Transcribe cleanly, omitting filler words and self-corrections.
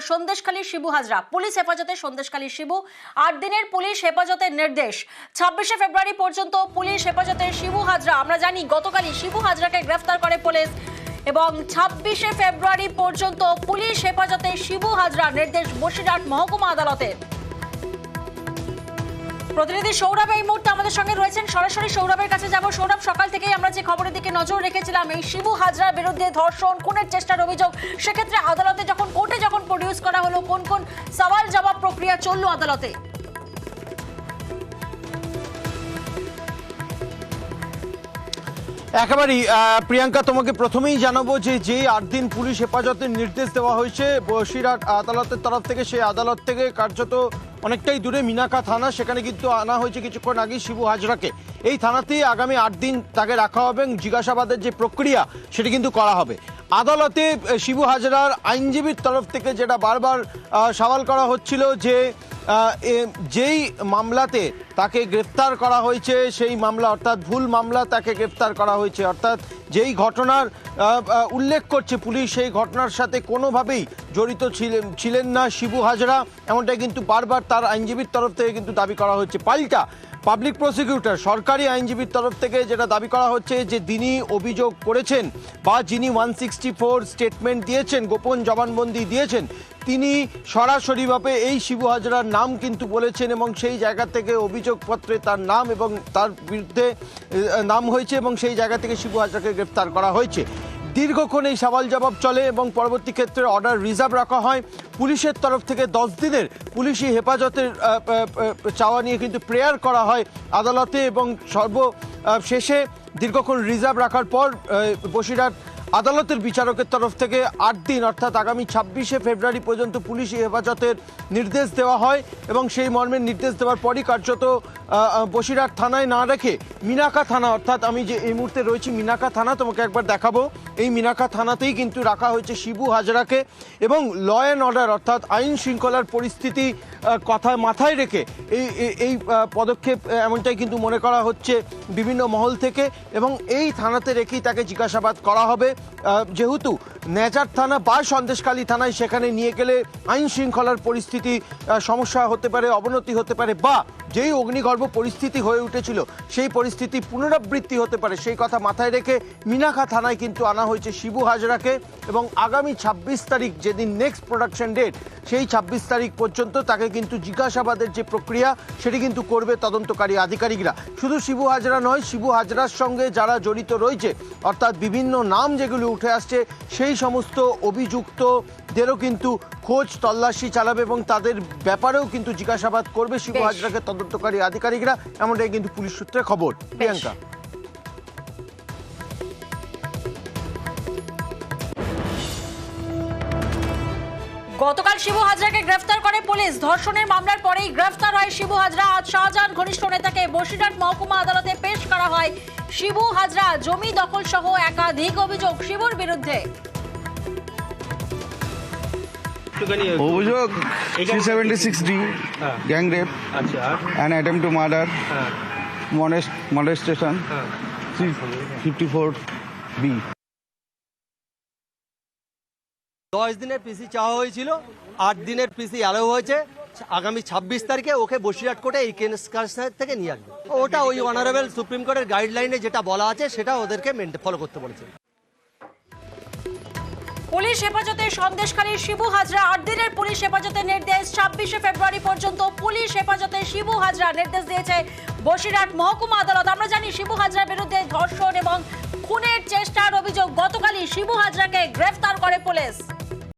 Sandeshkhali Shibu Hazra police হেফাজতে সন্দেশখালী শিবু 8 দিনের police হেফাজতের নির্দেশ 26শে ফেব্রুয়ারি পর্যন্ত পুলিশ হেফাজতে শিবু হাজরা। আমরা জানি গতকালই শিবু হাজরাকে গ্রেফতার করে পুলিশ এবং 26শে ফেব্রুয়ারি পর্যন্ত পুলিশ হেফাজতে শিবু হাজরা নির্দেশ বসিরহাট মহকুমা আদালতের। প্রতিনিধি সৌরভ এই মুহূর্তে আমাদের সঙ্গে রয়েছেন, সরাসরি সৌরভের কাছে যাব। সৌরভ, সকাল থেকেই আমরা যে খবরের দিকে নজর রেখেছিলাম এই শিবু হাজরার বিরুদ্ধে ধর্ষণ খুনের চেষ্টার অভিযোগ, সেক্ষেত্রে আদালতে যখন কোর্টে যখন প্রডিউস করা হলো কোন কোন সওয়াল জবাব প্রক্রিয়া চললো আদালতে? একেবারেই প্রিয়াঙ্কা, তোমাকে প্রথমেই জানাবো যে 8 দিন পুলিশ হেফাজতের নির্দেশ দেওয়া হয়েছে বসিরহাট আদালতের তরফ থেকে, সেই আদালত থেকে কার্যত অনেকটাই দূরে মিনাকা থানা, সেখানে কিন্তু আনা হয়েছে কিছুক্ষণ আগে শিবু হাজরাকে। এই থানাতেই আগামী 8 দিন তাকে রাখা হবে এবং জিজ্ঞাসাবাদের যে প্রক্রিয়া সেটি কিন্তু করা হবে। আদালতে শিবু হাজরার আইনজীবীর তরফ থেকে যেটা বারবার সওয়াল করা হচ্ছিল যে যেই মামলাতে তাকে গ্রেফতার করা হয়েছে সেই মামলা অর্থাৎ ভুল মামলা তাকে গ্রেফতার করা হয়েছে, অর্থাৎ যেই ঘটনার উল্লেখ করছে পুলিশ সেই ঘটনার সাথে কোনোভাবেই জড়িত ছিলেন না শিবু হাজরা, এমনটাই কিন্তু বারবার তার আইনজীবীর তরফ থেকে কিন্তু দাবি করা হচ্ছে। পাল্টা পাবলিক প্রসিকিউটর সরকারি আইনজীবীর তরফ থেকে যেটা দাবি করা হচ্ছে যে যিনি অভিযোগ করেছেন বা যিনি 164 স্টেটমেন্ট দিয়েছেন, গোপন জবানবন্দি দিয়েছেন, তিনি সরাসরিভাবে এই শিবু হাজরার নাম কিন্তু বলেছেন এবং সেই জায়গা থেকে অভিযোগপত্রে তার নাম এবং তার বিরুদ্ধে নাম হয়েছে এবং সেই জায়গা থেকে শিবু হাজরাকে গ্রেফতার করা হয়েছে। দীর্ঘক্ষণ এই সওয়াল জবাব চলে এবং পরবর্তী ক্ষেত্রে অর্ডার রিজার্ভ রাখা হয়। পুলিশের তরফ থেকে 10 দিনের পুলিশি হেফাজতের চাওয়া নিয়ে কিন্তু প্রেয়ার করা হয় আদালতে এবং সর্বশেষে দীর্ঘক্ষণ রিজার্ভ রাখার পর বসিরহাট আদালতের বিচারকের তরফ থেকে 8 দিন অর্থাৎ আগামী 26শে ফেব্রুয়ারি পর্যন্ত পুলিশি হেফাজতের নির্দেশ দেওয়া হয় এবং সেই মর্মের নির্দেশ দেওয়ার পরই কার্যত বসিরহাট থানায় না রেখে মিনাকা থানা, অর্থাৎ আমি যে এই মুহূর্তে রয়েছি মিনাকা থানা, তোমাকে একবার দেখাবো, এই মিনাকা থানাতেই কিন্তু রাখা হয়েছে শিবু হাজরাকে এবং ল অ্যান্ড অর্ডার অর্থাৎ আইন শৃঙ্খলার পরিস্থিতি কথায় মাথায় রেখে এই পদক্ষেপ এমনটাই কিন্তু মনে করা হচ্ছে বিভিন্ন মহল থেকে এবং এই থানাতে রেখেই তাকে জিজ্ঞাসাবাদ করা হবে। যেহেতু নেচার থানা বা সন্দেশখালী থানায় সেখানে নিয়ে গেলে আইন শৃঙ্খলার পরিস্থিতি সমস্যা হতে পারে, অবনতি হতে পারে বা যেই অগ্নিগর্ভ পরিস্থিতি হয়ে উঠেছিল সেই পরিস্থিতি পুনরাবৃত্তি হতে পারে, সেই কথা মাথায় রেখে মিনাকা থানায় কিন্তু আনা হয়েছে শিবু হাজরাকে এবং আগামী 26 তারিখ যেদিন নেক্সট প্রোডাকশন ডেট, সেই 26 তারিখ পর্যন্ত তাকে কিন্তু জিজ্ঞাসাবাদের যে প্রক্রিয়া সেটি কিন্তু করবে তদন্তকারী আধিকারিকরা। শুধু শিবু হাজরা নয়, শিবু হাজরার সঙ্গে যারা জড়িত রয়েছে অর্থাৎ বিভিন্ন নাম যেগুলো উঠে আসছে সেই সমস্ত অভিযুক্তদেরও কিন্তু খোঁজ তল্লাশি চালাবে এবং তাদের ব্যাপারেও কিন্তু জিজ্ঞাসাবাদ করবে শিবু হাজরাকে তদন্তকারী আধিকারিকরা, এমনটাই কিন্তু পুলিশ সূত্রে খবর। প্রিয়াঙ্কা। গতকাল শিবু হাজরাকে গ্রেফতার করে পুলিশ। ধর্ষণের মামলার পরেই গ্রেফতার হয় শিবু হাজরা। আজ শাহজাহান ঘনিষ্ঠ নেতাকে বসিরহাট মহকুমা আদালতে পেশ করা হয়। শিবু হাজরা জমি দখল সহ একাধিক অভিযোগ শিবুর বিরুদ্ধে। অভিযোগ 376D gang rape and attempt to murder, molestation 354B। 10 দিনের পিসি চাওয়া হয়েছিল, 8 দিনের পিসি অ্যালাউ হয়েছে। আগামী 26 তারিখে ওকে বসিরহাট কোর্টে এই কেস থেকে নিয়ে আসবে। ওটা ওই অনারেবল সুপ্রিম কোর্টের গাইডলাইনে যেটা বলা আছে সেটা ওদেরকে ফলো করতে বলেছে। পুলিশ হেফাজতে সন্দেশখালীর শিবু হাজরা 8 দিনের পুলিশ হেফাজতে নির্দেশ 26শে ফেব্রুয়ারি পর্যন্ত পুলিশ হেফাজতে শিবু হাজরা নির্দেশ দিয়েছে বসিরহাট মহকুমা আদালত। আমরা জানি শিবু হাজরার বিরুদ্ধে ধর্ষণ এবং খুনের চেষ্টার অভিযোগ। গতকালই শিবু হাজরাকে গ্রেফতার করে পুলিশ।